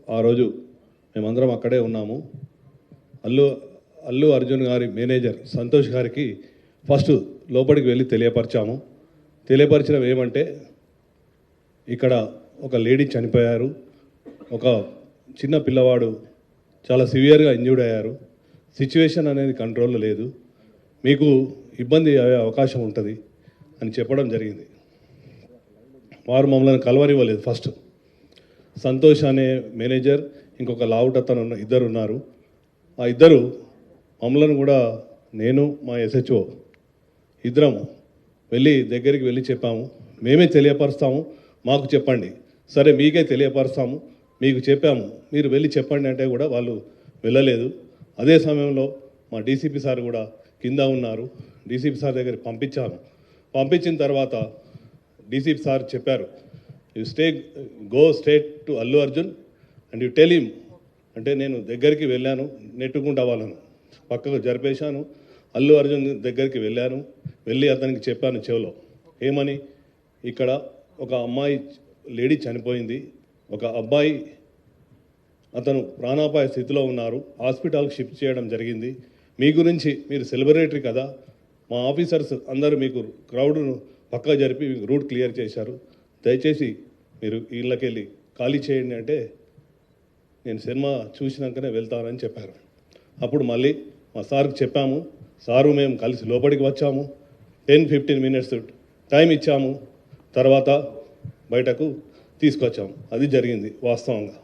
ఆ రోజు మేమందరం అక్కడే ఉన్నాము. అల్లు అర్జున్ గారి మేనేజర్ సంతోష్ గారికి ఫస్ట్ లోపలికి వెళ్ళి తెలియపరిచాము. తెలియపరచడం ఏమంటే ఇక్కడ ఒక లేడీ చనిపోయారు, ఒక చిన్న పిల్లవాడు చాలా సివియర్గా ఇంజ్యూర్డ్ అయ్యారు, సిచ్యువేషన్ అనేది కంట్రోల్లో లేదు, మీకు ఇబ్బంది అయ్యే అవకాశం ఉంటుంది అని చెప్పడం జరిగింది. వారు మమ్మల్ని కలవనివ్వలేదు. ఫస్ట్ సంతోష్ అనే మేనేజర్, ఇంకొక లావుటతను ఇద్దరు ఉన్నారు. ఆ ఇద్దరు మమ్మల్ని కూడా, నేను మా SHO ఇద్దరం దగ్గరికి వెళ్ళి చెప్పాము, మేమే తెలియపరుస్తాము, మాకు చెప్పండి. సరే మీకే తెలియపరుస్తాము, మీకు చెప్పాము, మీరు వెళ్ళి చెప్పండి అంటే కూడా వాళ్ళు వెళ్ళలేదు. అదే సమయంలో మా DCP సార్ కూడా కింద ఉన్నారు. DCP సార్ దగ్గర పంపించాను. పంపించిన తర్వాత DCP సార్ చెప్పారు, you go straight to Allu Arjun and you tell him. అంటే నేను దగ్గరికి వెళ్ళాను, నెట్టుకుంటా వాళ్ళను పక్కకు జరిపేశాను. అల్లు అర్జున్ దగ్గరికి వెళ్ళి అతనికి చెప్పాను చెవిలో, ఏమని, ఇక్కడ ఒక అమ్మాయి లేడీ చనిపోయింది, ఒక అబ్బాయి అతను ప్రాణాపాయ స్థితిలో ఉన్నారు, హాస్పిటల్కి షిఫ్ట్ చేయడం జరిగింది. మీ గురించి, మీరు సెలబ్రిటీ కదా, మా ఆఫీసర్స్ అందరూ మీకు క్రౌడ్ను పక్కగా జరిపి మీకు రూట్ క్లియర్ చేశారు, దయచేసి మీరు ఇళ్ళకెళ్ళి ఖాళీ చేయండి అంటే నేను సినిమా చూసినాకనే వెళ్తానని చెప్పారు. అప్పుడు మళ్ళీ మా సార్కి చెప్పాము, సారు మేము కలిసి లోపలికి వచ్చాము, 10-15 minutes టైం ఇచ్చాము, తర్వాత బయటకు తీసుకొచ్చాము. అది జరిగింది వాస్తవంగా.